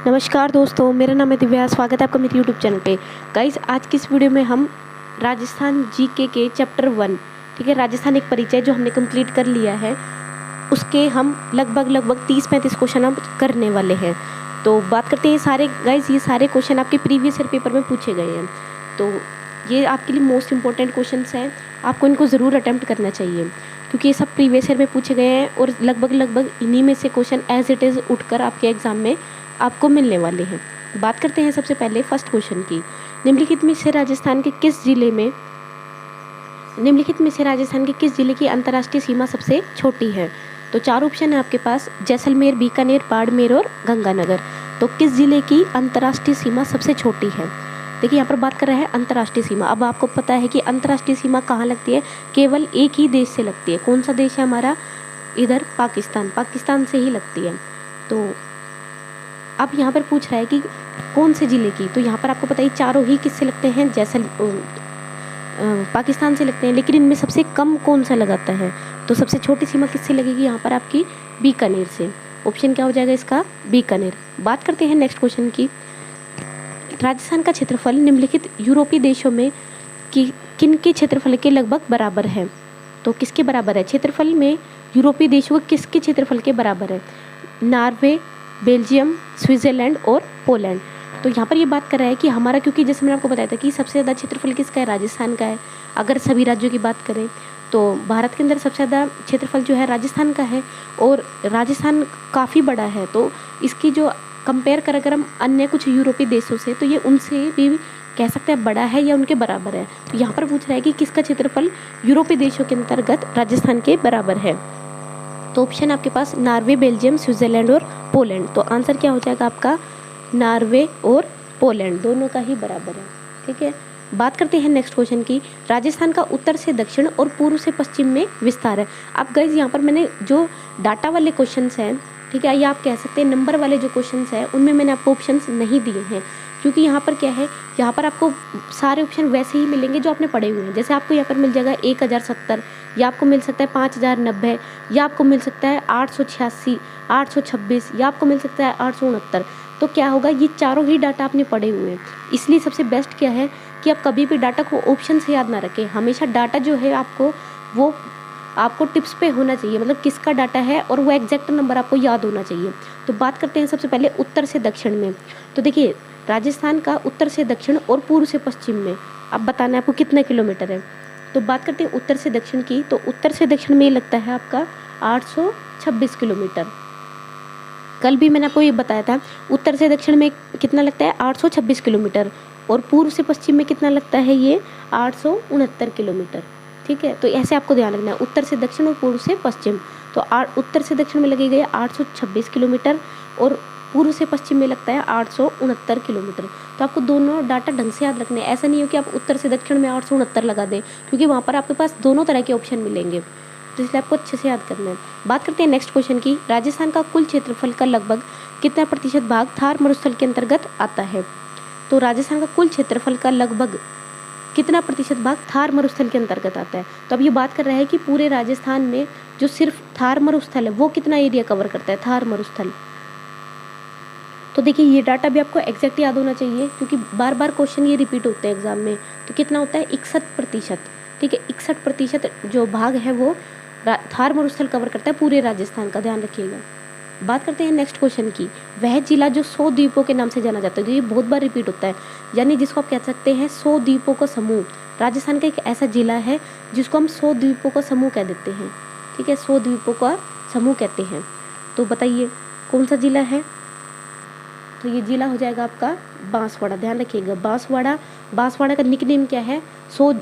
नमस्कार दोस्तों, मेरा नाम है दिव्या। स्वागत है आपका मेरे यूट्यूब चैनल पे। गाइस, आज की इस वीडियो में हम राजस्थान जीके के चैप्टर 1, ठीक है, राजस्थान एक परिचय जो हमने कंप्लीट कर लिया है, उसके हम लगभग 30-35 क्वेश्चन अब करने वाले हैं। तो बात करते हैं सारे गाइस, ये सारे क्वेश्चन आपके प्रीवियस ईयर पेपर में पूछे गए हैं, तो ये आपके लिए मोस्ट इंपॉर्टेंट क्वेश्चन हैं। आपको इनको ज़रूर अटैम्प्ट करना चाहिए क्योंकि ये सब प्रीवियस ईयर में पूछे गए हैं और लगभग इन्हीं में से क्वेश्चन एज इट इज़ उठकर आपके एग्ज़ाम में आपको मिलने वाले हैं। बात करते हैं सबसे पहले फर्स्ट क्वेश्चन की। निम्नलिखित में से राजस्थान के किस जिले की अंतर्राष्ट्रीय सीमा सबसे छोटी है? तो 4 ऑप्शन है आपके पास, जैसलमेर, बीकानेर, बाड़मेर और गंगानगर। तो किस जिले की अंतर्राष्ट्रीय सीमा सबसे छोटी है? देखिए, यहाँ पर बात कर रहे हैं अंतर्राष्ट्रीय सीमा। अब आपको पता है कि अंतर्राष्ट्रीय सीमा कहाँ लगती है, केवल एक ही देश से लगती है। कौन सा देश है हमारा? इधर पाकिस्तान से ही लगती है। तो अब यहाँ पर पूछ रहा है कि कौन से ज़िले की, तो यहाँ पर आपको पता है चारों ही किससे लगते हैं, पाकिस्तान से लगते हैं, लेकिन इनमें सबसे कम कौन सा लगाता है? तो सबसे छोटी सीमा किससे लगेगी यहाँ पर आपकी? बीकानेर से। ऑप्शन क्या हो जाएगा इसका? बीकानेर। बात करते हैं नेक्स्ट क्वेश्चन की। राजस्थान का क्षेत्रफल निम्नलिखित यूरोपीय देशों में किन के क्षेत्रफल के लगभग बराबर है? तो किसके बराबर है क्षेत्रफल में? यूरोपीय देशों के किसके क्षेत्रफल के बराबर है? नॉर्वे, बेल्जियम, स्विट्ज़रलैंड और पोलैंड। तो यहाँ पर ये बात कर रहा है कि हमारा, क्योंकि जैसे मैंने आपको बताया था कि सबसे ज़्यादा क्षेत्रफल किसका है? राजस्थान का है। अगर सभी राज्यों की बात करें तो भारत के अंदर सबसे ज़्यादा क्षेत्रफल जो है राजस्थान का है, और राजस्थान काफ़ी बड़ा है। तो इसकी जो कंपेयर कर अगर हम अन्य कुछ यूरोपीय देशों से, तो ये उनसे भी कह सकते हैं बड़ा है या उनके बराबर है। तो यहाँ पर पूछ रहा है कि किसका क्षेत्रफल यूरोपीय देशों के अंतर्गत राजस्थान के बराबर है? तो ऑप्शन आपके पास नॉर्वे, बेल्जियम, स्विट्ज़रलैंड और पोलैंड। तो आंसर क्या हो जाएगा आपका? नॉर्वे और पोलैंड दोनों का ही बराबर है। ठीक है, बात करते हैं नेक्स्ट क्वेश्चन की। राजस्थान का उत्तर से दक्षिण और पूर्व से पश्चिम में विस्तार है। अब गाइस, यहाँ पर मैंने जो डाटा वाले क्वेश्चंस हैं, ठीक है, या आप कह सकते हैं नंबर वाले जो क्वेश्चंस हैं, उनमें मैंने आपको ऑप्शंस नहीं दिए हैं, क्योंकि यहाँ पर क्या है, यहाँ पर आपको सारे ऑप्शन वैसे ही मिलेंगे जो आपने पढ़े हुए हैं। जैसे आपको यहाँ पर मिल जाएगा 1070, या आपको मिल सकता है 5090, या आपको मिल सकता है 886, 826, या आपको मिल सकता है 869। तो क्या होगा, ये चारों ही डाटा आपने पढ़े हुए हैं। इसलिए सबसे बेस्ट क्या है कि आप कभी भी डाटा को ऑप्शन से याद ना रखें। हमेशा डाटा जो है वो आपको टिप्स पे होना चाहिए, मतलब किसका डाटा है और वो एग्जैक्ट नंबर आपको याद होना चाहिए। तो बात करते हैं सबसे पहले उत्तर से दक्षिण में। तो देखिए, राजस्थान का उत्तर से दक्षिण और पूर्व से पश्चिम में अब बताना है आपको कितना किलोमीटर है। तो बात करते हैं उत्तर से दक्षिण की। तो उत्तर से दक्षिण में लगता है आपका 826 किलोमीटर। कल भी मैंने आपको ये बताया था, उत्तर से दक्षिण में कितना लगता है? 826 किलोमीटर। और पूर्व से पश्चिम में कितना लगता है? ये 869 किलोमीटर। ठीक है, तो ऐसे आपको ध्यान रखना है, उत्तर से दक्षिण और पूर्व से पश्चिम। तो उत्तर से दक्षिण में लगेगा 826 किलोमीटर और पूर्व से पश्चिम में लगता है 869 किलोमीटर। तो आपको दोनों डाटा ढंग से याद रखने हैं। ऐसा नहीं हो कि आप उत्तर से दक्षिण में 869 लगा दें, क्योंकि वहाँ पर आपके पास दोनों तरह के ऑप्शन मिलेंगे, तो इसलिए आपको अच्छे से याद करना है। बात करते हैं नेक्स्ट क्वेश्चन की। राजस्थान का कुल क्षेत्रफल का लगभग कितना प्रतिशत भाग थार मरुस्थल के अंतर्गत आता है? तो राजस्थान का कुल क्षेत्रफल का लगभग कितना प्रतिशत भाग थार मरुस्थल के अंतर्गत आता है? तो अब ये बात कर रहा है कि पूरे राजस्थान में जो सिर्फ थार मरुस्थल है वो कितना एरिया कवर करता है, थार मरुस्थल। तो देखिए, ये डाटा भी आपको एग्जैक्ट याद होना चाहिए, क्योंकि बार बार क्वेश्चन ये रिपीट होते हैं एग्जाम में। तो कितना होता है? 61%। ठीक है, 61% जो भाग है वो थार मरुस्थल कवर करता है पूरे राजस्थान का, ध्यान रखिएगा। बात करते हैं नेक्स्ट क्वेश्चन की। वह जिला जो 100 द्वीपों के नाम से जाना जाता है, तो ये बहुत बार रिपीट होता है, यानी जिसको आप कह सकते हैं 100 द्वीपों का समूह। राजस्थान का एक ऐसा जिला है जिसको हम 100 द्वीपों का समूह कह देते हैं। ठीक है, 100 द्वीपों का समूह कहते हैं। तो बताइए कौन सा जिला है? तो ये जिला हो जाएगा आपका बांसवाड़ा। ध्यान रखिएगा, बांसवाड़ा का निकनेम क्या है? 100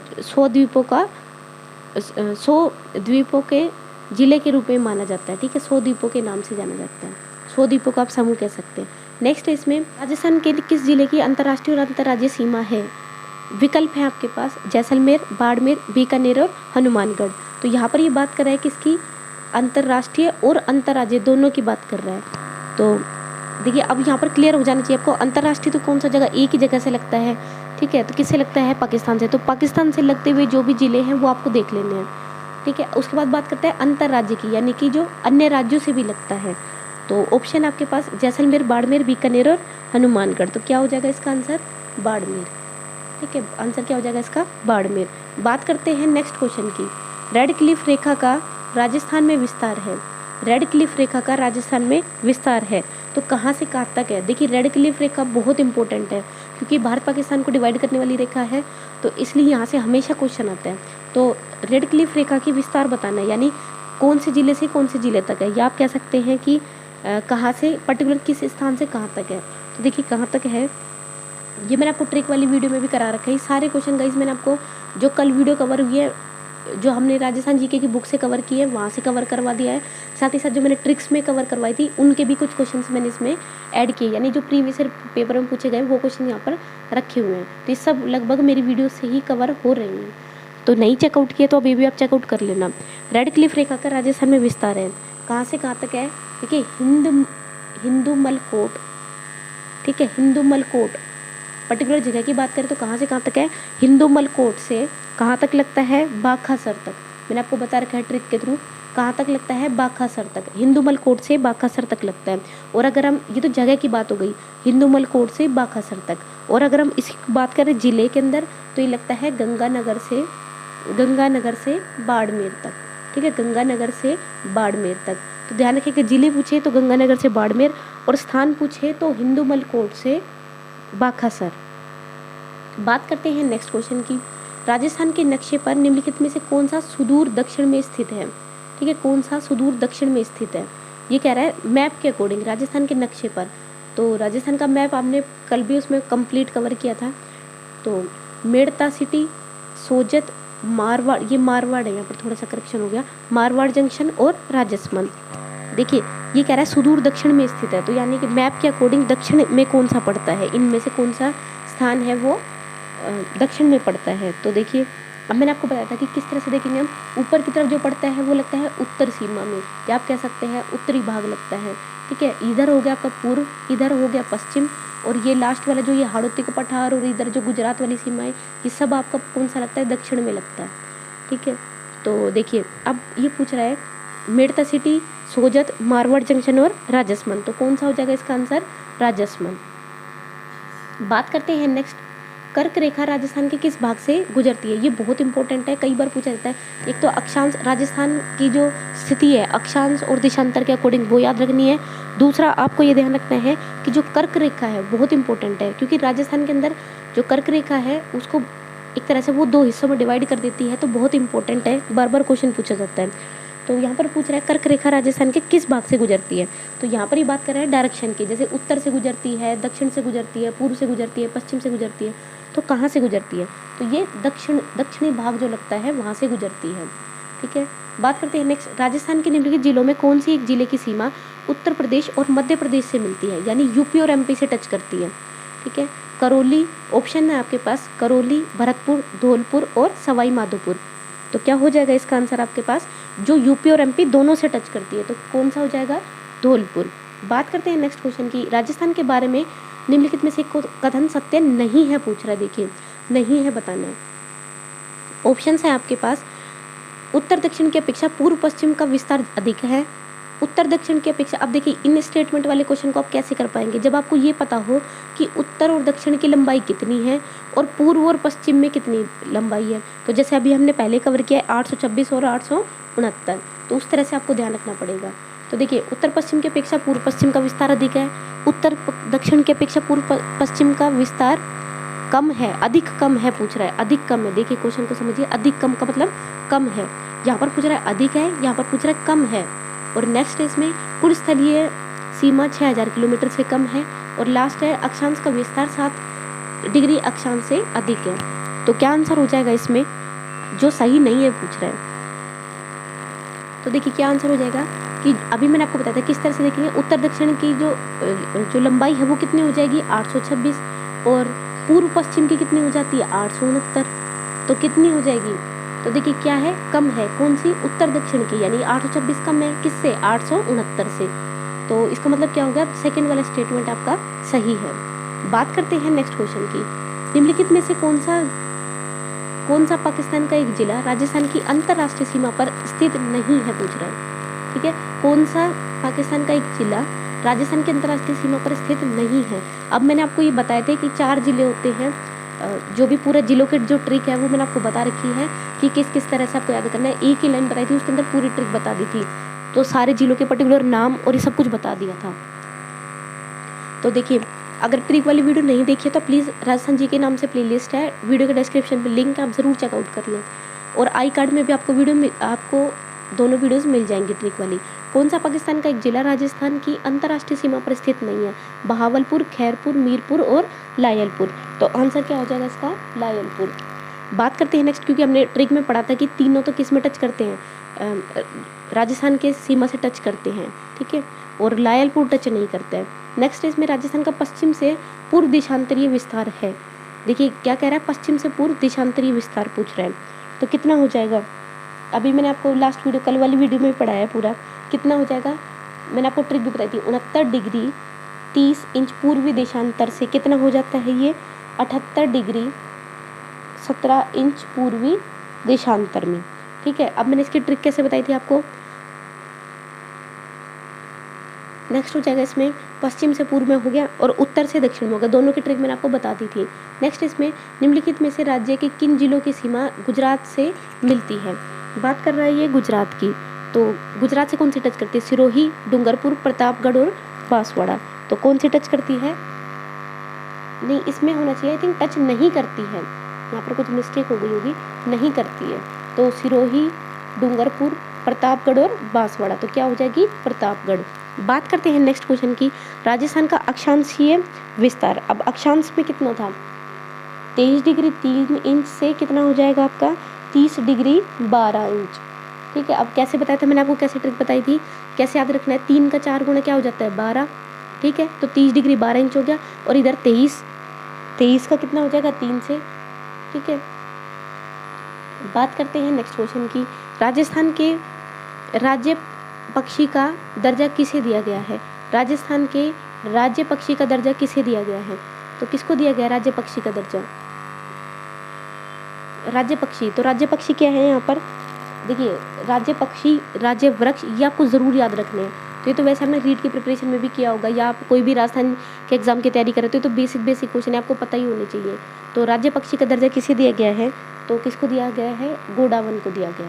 द्वीपों के जिले के रूप में माना जाता है। ठीक है, 100 द्वीपों के नाम से जाना जाता है। 100 द्वीपों का आप समूह कह सकते हैं। नेक्स्ट इसमें राजस्थान के किस जिले की अंतर्राष्ट्रीय और अंतर्राज्यीय सीमा है? विकल्प है आपके पास, जैसलमेर, बाड़मेर, बीकानेर और हनुमानगढ़। तो यहाँ पर ये बात कर रहा है किसकी? अंतर्राष्ट्रीय और अंतर्राज्यीय दोनों की बात कर रहा है। तो देखिए, अब यहाँ पर क्लियर हो जाना चाहिए आपको। अंतर्राष्ट्रीय तो कौन सा जगह, एक ही जगह से लगता है। ठीक है, तो किससे लगता है? पाकिस्तान से। तो पाकिस्तान से लगते हुए जो भी जिले हैं वो आपको देख लेने हैं। ठीक है, उसके बाद बात करते हैं अंतर्राज्य की, यानी कि जो अन्य राज्यों से भी लगता है। तो ऑप्शन आपके पास जैसलमेर, बाड़मेर, बीकानेर और हनुमानगढ़। तो क्या हो जाएगा इसका आंसर? बाड़मेर। ठीक है, आंसर क्या हो जाएगा इसका? बाड़मेर। बात करते हैं नेक्स्ट क्वेश्चन की। रेड क्लिफ रेखा का राजस्थान में विस्तार है। रेड क्लिफ रेखा का राजस्थान में विस्तार है, तो कहाँ से कहाँ तक है? देखिए रेड क्लिफ रेखा बहुत इंपॉर्टेंट है क्योंकि भारत पाकिस्तान को डिवाइड करने वाली रेखा है, तो इसलिए यहाँ से हमेशा क्वेश्चन आता है। तो रेड क्लिफ रेखा की विस्तार बताना है, यानी कौन से ज़िले से कौन से ज़िले तक है, या आप कह सकते हैं कि कहाँ से, पर्टिकुलर किस स्थान से कहाँ तक है। तो देखिए कहाँ तक है, ये मैंने आपको ट्रिक वाली वीडियो में भी करा रखा है। सारे क्वेश्चन गाइस मैंने आपको जो कल वीडियो कवर हुई है, जो हमने राजस्थान जीके की बुक से कवर की है, वहाँ से कवर करवा दिया है। साथ ही साथ जो मैंने ट्रिक्स में कवर करवाई थी, उनके भी कुछ क्वेश्चंस मैंने इसमें ऐड किए, यानी जो प्रीवियस पेपर में पूछे गए वो क्वेश्चन यहाँ पर रखे हुए हैं। तो ये सब लगभग मेरी वीडियो से ही कवर हो रही हैं, तो नहीं चेकआउट किए तो अभी भी आप चेकआउट कर लेना। रेड क्लिफ रेखा का राजस्थान में विस्तार है, कहाँ से कहाँ तक है? देखिए हिंदूमल कोट, ठीक है, हिंदूमल कोट पर्टिकुलर जगह की बात करें तो कहाँ से कहाँ तक है? हिंदूमल कोट से कहाँ तक लगता है? बाखासर तक। मैंने आपको बता रखा है ट्रिक के थ्रू, कहाँ तक लगता है? बाखासर तक। हिंदूमल कोट से बाखासर तक लगता है। और अगर हम, ये तो जगह की बात हो गई, हिंदूमल कोट से बाखासर तक। और अगर हम इसकी बात करें जिले के अंदर, तो ये लगता है गंगानगर से बाड़मेर तक। ठीक है, गंगानगर से बाड़मेर तक। तो ध्यान रखिए कि जिले पूछे तो गंगानगर से बाड़मेर, और स्थान पूछे तो हिंदूमल कोट से बाखासर। बात करते हैं नेक्स्ट क्वेश्चन की। राजस्थान के नक्शे पर निम्नलिखित में से कौन सा सुदूर दक्षिण में स्थित है? ठीक है, कौन सा सुदूर दक्षिण में स्थित है? ये कह रहा है मैप के अकॉर्डिंग राजस्थान के नक्शे पर। तो राजस्थान का मैप आपने कल भी उसमें कंप्लीट कवर किया था। तो मेड़ता सिटी, सोजत, मारवाड़, ये मारवाड़ है, यहाँ पर थोड़ा सा करेक्शन हो गया, मारवाड़ जंक्शन और राजसमंद। देखिए ये कह रहा है सुदूर दक्षिण में स्थित है, तो यानी कि मैप के अकॉर्डिंग दक्षिण में कौन सा पड़ता है, इनमें से कौन सा स्थान है वो दक्षिण में पड़ता है। तो देखिए अब मैंने आपको बताया था कि किस तरह से देखेंगे हम, ऊपर की तरफ जो पड़ता है वो लगता है उत्तर सीमा में, या आप कह सकते हैं उत्तरी भाग लगता है। ठीक है, इधर हो गया आपका पूर्व, इधर हो गया पश्चिम, और ये लास्ट वाला जो ये हाड़ौती का पठार और इधर जो गुजरात वाली सीमा है, ये सब आपका कौन सा लगता है? दक्षिण में लगता है। ठीक है, तो देखिए अब ये पूछ रहा है मेड़ता सिटी, सोजत, मारवाड़ जंक्शन और राजसमंद, तो कौन सा हो जाएगा इसका आंसर? राजसमंद। बात करते हैं नेक्स्ट, कर्क रेखा राजस्थान के किस भाग से गुजरती है? ये बहुत इंपॉर्टेंट है, कई बार पूछा जाता है। एक तो अक्षांश, राजस्थान की जो स्थिति है अक्षांश और देशांतर के अकॉर्डिंग वो याद रखनी है। दूसरा आपको ये ध्यान रखना है कि जो कर्क रेखा है बहुत इंपॉर्टेंट है, क्योंकि राजस्थान के अंदर जो कर्क रेखा है उसको एक तरह से वो 2 हिस्सों में डिवाइड कर देती है, तो बहुत इंपॉर्टेंट है, बार बार क्वेश्चन पूछा जाता है। तो यहाँ पर पूछ रहा है कर्क रेखा राजस्थान के किस भाग से गुजरती है? तो यहाँ पर ही बात कर रहे हैं डायरेक्शन की, जैसे उत्तर से गुजरती है, दक्षिण से गुजरती है, पूर्व से गुजरती है, पश्चिम से गुजरती है, तो कहाँ से गुजरती है? तो ये दक्षिणी भाग जो लगता है वहाँ से गुजरती है। ठीक है, बात करते हैं नेक्स्ट, राजस्थान के निम्नलिखित जिलों में कौन सी एक जिले की सीमा उत्तर प्रदेश और मध्य प्रदेश से मिलती है, यानी यूपी और एमपी से टच करती है? ठीक है, करौली, ऑप्शन है आपके पास करौली, भरतपुर, धौलपुर और सवाई माधोपुर। तो क्या हो जाएगा इसका आंसर आपके पास? जो यूपी और एमपी दोनों से टच करती है, तो कौन सा हो जाएगा? धौलपुर। बात करते हैं नेक्स्ट क्वेश्चन की, राजस्थान के बारे में निम्नलिखित में से कथन सत्य नहीं है पूछ रहा है। देखिए नहीं है बताना है। ऑप्शन है आपके पास, उत्तर दक्षिण की अपेक्षा पूर्व पश्चिम का विस्तार अधिक है, उत्तर दक्षिण की अपेक्षा। अब देखिए इन स्टेटमेंट वाले क्वेश्चन को आप कैसे कर पाएंगे जब आपको ये पता हो कि उत्तर और दक्षिण की लंबाई कितनी है और पूर्व और पश्चिम में कितनी लंबाई है। तो जैसे अभी हमने पहले कवर किया है 826 और 869, तो उस तरह से आपको ध्यान रखना पड़ेगा। तो देखिए उत्तर पश्चिम की अपेक्षा पूर्व पश्चिम का विस्तार अधिक है, उत्तर दक्षिण की अपेक्षा पूर्व पश्चिम का विस्तार कम है, अधिक कम है पूछ रहा है, अधिक कम है। देखिए क्वेश्चन को समझिए, अधिक कम का मतलब कम है, यहाँ पर पूछ रहा है अधिक है, यहाँ पर पूछ रहा है कम है। और नेक्स्ट इसमें कुल स्थलीय सीमा 6000 किलोमीटर से कम है, और लास्ट है अक्षांश का विस्तार 7 डिग्री अक्षांश से अधिक है। तो क्या आंसर हो जाएगा इसमें जो सही नहीं है पूछ रहा है? तो देखिए क्या आंसर हो जाएगा कि अभी मैंने आपको बताया था किस तरह से देखेंगे, उत्तर दक्षिण की जो लंबाई है वो कितनी हो जाएगी 826, और पूर्व पश्चिम की कितनी हो जाती है 869, तो कितनी हो जाएगी? तो देखिए क्या है, कम है, कौन सी? उत्तर दक्षिण की, यानी 826 कम है किससे? 869 से। तो इसका मतलब क्या होगा? सेकंड वाला स्टेटमेंट आपका सही है। बात करते हैं नेक्स्ट क्वेश्चन की, निम्नलिखित में से कौन सा पाकिस्तान का एक जिला राजस्थान की अंतर्राष्ट्रीय सीमा पर स्थित नहीं है पूछ रहा है। ठीक है, कौन सा पाकिस्तान का एक जिला राजस्थान की अंतर्राष्ट्रीय सीमा पर स्थित नहीं है। अब मैंने आपको ये बताया था कि 4 जिले होते हैं, जो भी पूरा जिलों के जो ट्रिक है वो मैंने आपको बता रखी है कि किस किस तरह से आपको याद करना है। एक ही लाइन बताई थी, उसके अंदर पूरी ट्रिक बता दी थी, तो सारे जिलों के पर्टिकुलर नाम और ये सब कुछ बता दिया था। तो देखिए, अगर ट्रिक वाली वीडियो नहीं देखी है तो प्लीज़ राजस्थान जी के नाम से प्लेलिस्ट है, वीडियो के डिस्क्रिप्शन में लिंक है, आप ज़रूर चेकआउट कर लें। और आई कार्ड में भी आपको दोनों वीडियोस मिल जाएंगी ट्रिक वाली। कौन सा पाकिस्तान का एक जिला राजस्थान की अंतर्राष्ट्रीय सीमा पर स्थित नहीं है? बहावलपुर, खैरपुर, मीरपुर और लायलपुर। तो आंसर क्या हो जाएगा इसका? लायलपुर। बात करते हैं नेक्स्ट, क्योंकि हमने ट्रिक में पढ़ा था कि तीनों तो किस में टच करते हैं, राजस्थान के सीमा से टच करते हैं, ठीक है, और लायलपुर टच नहीं करता है। नेक्स्ट इसमें राजस्थान का पश्चिम से पूर्व देशांतरीय विस्तार है। देखिए क्या कह रहा है, पश्चिम से पूर्व देशांतरीय विस्तार पूछ रहा है, तो कितना हो जाएगा? अभी मैंने आपको लास्ट वीडियो, कल वाली वीडियो में पढ़ाया है पूरा, कितना हो जाएगा। मैंने आपको ट्रिक भी बताई थी, 69 डिग्री 30 इंच पूर्वी देशांतर से कितना हो जाता है ये? 78 डिग्री 17 इंच पूर्वी देशांतर में, ठीक है। अब मैंने इसकी ट्रिक कैसे बताई थी आपको। नेक्स्ट हो जाएगा इसमें पश्चिम से पूर्व में हो गया और उत्तर से दक्षिण में हो गया, दोनों की ट्रिक मैंने आपको बता दी थी। नेक्स्ट इसमें निम्नलिखित में से राज्य के किन जिलों की सीमा गुजरात से मिलती है? बात कर रहा है ये गुजरात की, तो गुजरात से कौन सी टच करती है? सिरोही, डूंगरपुर, प्रतापगढ़ और बांसवाड़ा। तो कौन सी टच करती है? नहीं, इसमें होना चाहिए, आई थिंक टच नहीं करती है, यहाँ पर कुछ मिस्टेक हो गई होगी, नहीं करती है। तो सिरोही, डूंगरपुर, प्रतापगढ़ और बांसवाड़ा, तो क्या हो जाएगी? प्रतापगढ़। बात करते हैं नेक्स्ट क्वेश्चन की, राजस्थान का अक्षांशीय विस्तार। अब अक्षांश में कितना था? 23 डिग्री 3 इंच से कितना हो जाएगा आपका? 30 डिग्री 12 इंच, ठीक है। अब कैसे बताया था मैंने आपको, कैसे ट्रिक बताई थी, कैसे याद रखना है? 3 का 4 गुना क्या हो जाता है? 12, ठीक है। तो 30 डिग्री 12 इंच हो गया, और इधर 23 का कितना हो जाएगा? 3 से, ठीक है। बात करते हैं नेक्स्ट क्वेश्चन की, राजस्थान के राज्य पक्षी का दर्जा किसे दिया गया है? राजस्थान के राज्य पक्षी का दर्जा किसे दिया गया है? तो किसको दिया गया राज्य पक्षी का दर्जा? राज्य पक्षी, तो राज्य पक्षी क्या है यहाँ पर? देखिए, राज्य पक्षी, राज्य वृक्ष, ये आपको ज़रूर याद रखने हैं। तो ये तो वैसे हमने रीड की प्रिपरेशन में भी किया होगा, या आप कोई भी राजस्थान के एग्जाम की तैयारी कर रहे हो तो बेसिक क्वेश्चन है, आपको पता ही होने चाहिए। तो राज्य पक्षी का दर्जा किसे दिया गया है? तो किसको दिया गया है? गोडावन को दिया गया,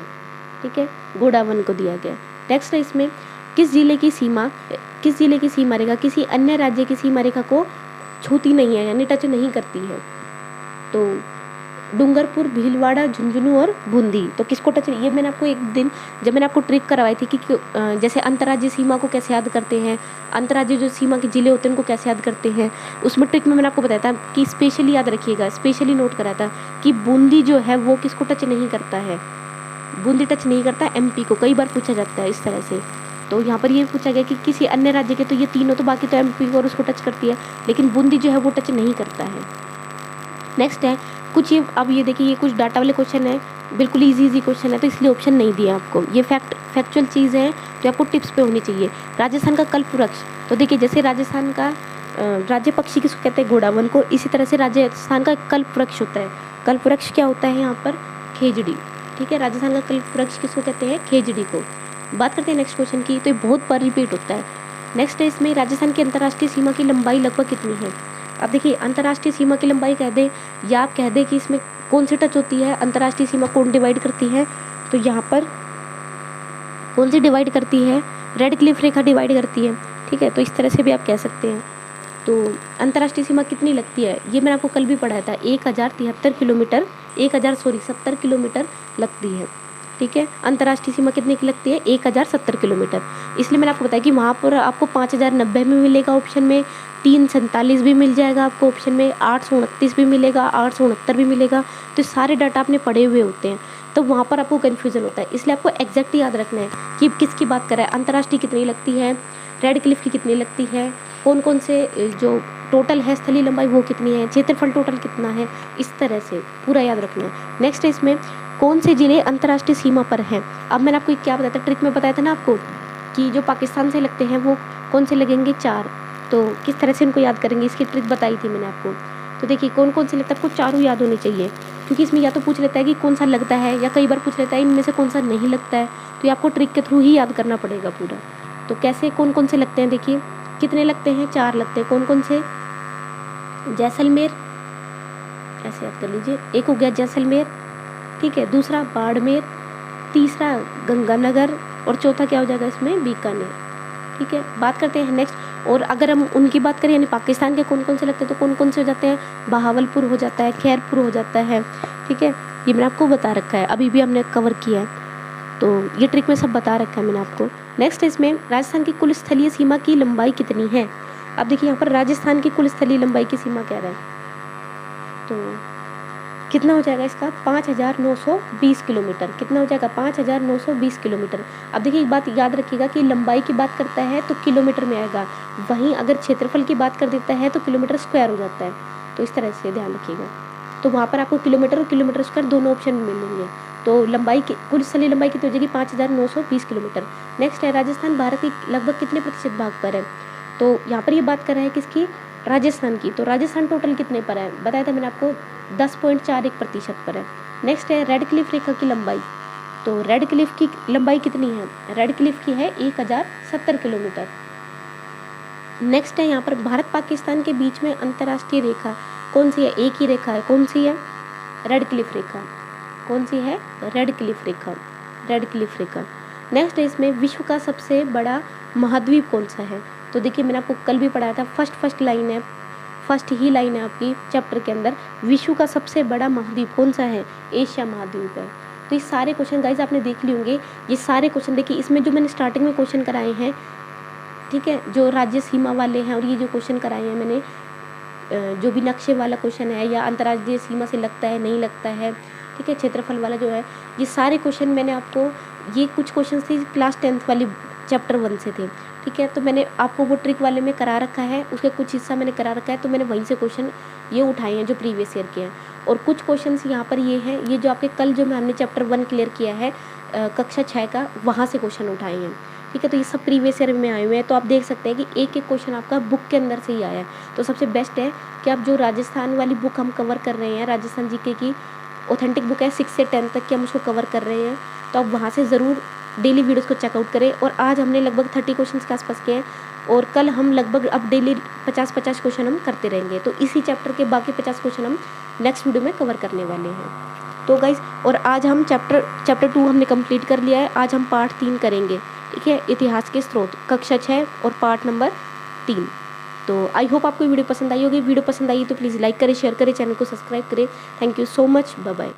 ठीक है, गोडावन को दिया गया। नेक्स्ट है इसमें, किस जिले की सीमा रेखा किसी अन्य राज्य की सीमा रेखा को छूती नहीं है, यानी टच नहीं करती है? तो डूंगरपुर, भीलवाड़ा, झुंझुनू और बूंदी। तो किसको टच? ये मैंने आपको एक दिन जब मैंने आपको ट्रिक करवाई थी कि जैसे अंतर्राज्यीय सीमा को कैसे याद करते हैं, अंतर्राज्यीय जो सीमा के जिले होते हैं उनको कैसे याद करते हैं, उसमें ट्रिक में मैंने आपको बताया था कि स्पेशली याद रखिएगा, स्पेशली नोट कराया था कि बूंदी जो है वो किसको टच नहीं करता है? बूंदी टच नहीं करता एमपी को, कई बार पूछा जाता है इस तरह से। तो यहाँ पर ये पूछा गया कि किसी अन्य राज्य के, तो ये तीनों तो बाकी तो एमपी और उसको टच करती है, लेकिन बूंदी जो है वो टच नहीं करता है। नेक्स्ट है कुछ, ये अब ये देखिए, ये कुछ डाटा वाले क्वेश्चन है, बिल्कुल इजी क्वेश्चन है, तो इसलिए ऑप्शन नहीं दिया आपको। ये फैक्चुअल चीज़ है तो आपको टिप्स पे होनी चाहिए। राजस्थान का कल्प वृक्ष, तो देखिए जैसे राजस्थान का राज्य पक्षी किसको कहते हैं? गोडावन को। इसी तरह से राजस्थान का कल्प वृक्ष होता है। कल्प वृक्ष क्या होता है यहाँ पर? खेजड़ी, ठीक है। राजस्थान का कल्प वृक्ष किसको कहते हैं? खेजड़ी को। बात करते हैं नेक्स्ट क्वेश्चन की, तो ये बहुत बार रिपीट होता है। नेक्स्ट है इसमें, राजस्थान की अंतर्राष्ट्रीय सीमा की लंबाई लगभग कितनी है? अब देखिए, अंतर्राष्ट्रीय सीमा की लंबाई कह दे, या आप कह दे कि इसमें कौन सी टच होती है, अंतर्राष्ट्रीय सीमा कौन डिवाइड करती है, तो यहाँ पर कौन सी डिवाइड करती है? रेड क्लिफ रेखा डिवाइड करती है, ठीक है। तो इस तरह से भी आप कह सकते हैं। तो अंतर्राष्ट्रीय सीमा कितनी लगती है, ये मैंने आपको कल भी पढ़ाया था, 1073 किलोमीटर 70 किलोमीटर लगती है, ठीक है। अंतर्राष्ट्रीय सीमा कितने की लगती है? 1070 किलोमीटर। इसलिए मैंने आपको बताया कि वहाँ पर आपको 5090 में मिलेगा ऑप्शन में, 347 भी मिल जाएगा आपको ऑप्शन में, 829 भी मिलेगा, 869 भी मिलेगा। तो सारे डाटा आपने पढ़े हुए होते हैं, तो वहाँ पर आपको कन्फ्यूज़न होता है। इसलिए आपको एग्जैक्ट याद रखना है कि किसकी बात कर रहा है, अंतर्राष्ट्रीय कितनी लगती है, रेड क्लिफ की कितनी लगती है, कौन कौन से जो टोटल है स्थलीय लंबाई वो कितनी है, क्षेत्रफल टोटल कितना है, इस तरह से पूरा याद रखना है। नेक्स्ट है इसमें, कौन से जिले अंतर्राष्ट्रीय सीमा पर हैं? अब मैंने आपको क्या बताया था, ट्रिक में बताया था ना आपको कि जो पाकिस्तान से लगते हैं वो कौन से लगेंगे? 4। तो किस तरह से उनको याद करेंगे, इसकी ट्रिक बताई थी मैंने आपको। तो देखिए कौन कौन से लगता है, आपको चारों याद होने चाहिए, क्योंकि इसमें या तो पूछ लेता है कि कौन सा लगता है, या कई बार पूछ लेता है इनमें से कौन सा नहीं लगता है। तो ये आपको ट्रिक के थ्रू ही याद करना पड़ेगा पूरा। तो कैसे कौन कौन से लगते हैं, देखिए कितने लगते हैं? 4 लगते हैं। कौन कौन से? जैसलमेर, ऐसे याद कर लीजिए, एक हो गया जैसलमेर, ठीक है, दूसरा बाड़मेर, तीसरा गंगानगर और चौथा क्या हो जाएगा इसमें? बीकानेर, ठीक है। बात करते हैं नेक्स्ट। और अगर हम उनकी बात करें यानी पाकिस्तान के कौन कौन से लगते हैं, तो कौन कौन से हो जाते हैं? बहावलपुर हो जाता है, खैरपुर हो जाता है, ठीक है, ये मैंने आपको बता रखा है, अभी भी हमने कवर किया है, तो ये ट्रिक में सब बता रखा है मैंने आपको। नेक्स्ट इसमें राजस्थान की कुल स्थलीय सीमा की लंबाई कितनी है? अब देखिए यहाँ पर राजस्थान की कुल स्थलीय लंबाई की सीमा कह रहा है, तो कितना हो जाएगा इसका? 5,920 किलोमीटर। कितना हो जाएगा? 5,920 किलोमीटर। अब देखिए एक बात याद रखिएगा कि लंबाई की बात करता है तो किलोमीटर में आएगा, वहीं अगर क्षेत्रफल की बात कर देता है तो किलोमीटर स्क्वायर हो जाता है, तो इस तरह से ध्यान रखिएगा। तो वहाँ पर आपको किलोमीटर और किलोमीटर स्क्वायर दोनों ऑप्शन मिलेंगे। तो लंबाई की कुल स्थलीय लंबाई कितनी हो जाएगी? 5,920 किलोमीटर। नेक्स्ट है राजस्थान भारत के लगभग कितने प्रतिशत भाग पर है? तो यहाँ पर ये बात कर रहा है किसकी? राजस्थान की। तो राजस्थान टोटल कितने पर है? बताया था मैंने आपको 10.41% पर है। नेक्स्ट है रेड क्लिफ रेखा की लंबाई। तो रेड क्लिफ की लंबाई कितनी है? रेड क्लिफ की है 1070 किलोमीटर। नेक्स्ट है यहाँ पर भारत पाकिस्तान के बीच में अंतर्राष्ट्रीय रेखा कौन सी है? एक ही रेखा है, कौन सी है? रेड क्लिफ रेखा। कौन सी है? रेड क्लिफ रेखा, रेड क्लिफ रेखा। नेक्स्ट है इसमें विश्व का सबसे बड़ा महाद्वीप कौन सा है? तो देखिए मैंने आपको कल भी पढ़ाया था, फर्स्ट लाइन है, फर्स्ट ही लाइन है आपकी चैप्टर के अंदर, विश्व का सबसे बड़ा महाद्वीप कौन सा है? एशिया महाद्वीप है। तो ये सारे क्वेश्चन गाइज आपने देख लिए होंगे, ये सारे क्वेश्चन देखिए इसमें जो मैंने स्टार्टिंग में क्वेश्चन कराए हैं, ठीक है, जो राज्य सीमा वाले हैं, और ये जो क्वेश्चन कराए हैं मैंने, जो भी नक्शे वाला क्वेश्चन है या अंतर्राज्यीय सीमा से लगता है नहीं लगता है, ठीक है, क्षेत्रफल वाला जो है, ये सारे क्वेश्चन मैंने आपको, ये कुछ क्वेश्चन थे क्लास 10th वाली चैप्टर 1 से थे, ठीक है, तो मैंने आपको वो ट्रिक वाले में करा रखा है, उसका कुछ हिस्सा मैंने करा रखा है, तो मैंने वहीं से क्वेश्चन ये उठाए हैं जो प्रीवियस ईयर के हैं। और कुछ क्वेश्चंस यहाँ पर ये हैं, ये जो आपके कल जो हमने चैप्टर 1 क्लियर किया है कक्षा 6 का, वहाँ से क्वेश्चन उठाए हैं, ठीक है, तो ये सब प्रीवियस ईयर में आए हुए हैं। तो आप देख सकते हैं कि एक एक क्वेश्चन आपका बुक के अंदर से ही आया है। तो सबसे बेस्ट है कि आप जो राजस्थान वाली बुक हम कवर कर रहे हैं, राजस्थान जीके की ऑथेंटिक बुक है 6 से 10 तक की, हम उसको कवर कर रहे हैं, तो आप वहाँ से ज़रूर डेली वीडियोस को चेकआउट करें। और आज हमने लगभग 30 क्वेश्चंस के आसपास किए हैं, और कल हम लगभग अब डेली 50-50 क्वेश्चन हम करते रहेंगे। तो इसी चैप्टर के बाकी 50 क्वेश्चन हम नेक्स्ट वीडियो में कवर करने वाले हैं। तो गाइज, और आज हम चैप्टर 2 हमने कंप्लीट कर लिया है, आज हम पार्ट 3 करेंगे, ठीक है, इतिहास के स्रोत, कक्षा 6 और पार्ट नंबर 3। तो आई होप आपको वीडियो पसंद आई होगी। वीडियो पसंद आई तो प्लीज़ लाइक करें, शेयर करें, चैनल को सब्सक्राइब करें। Thank you so much, bye bye.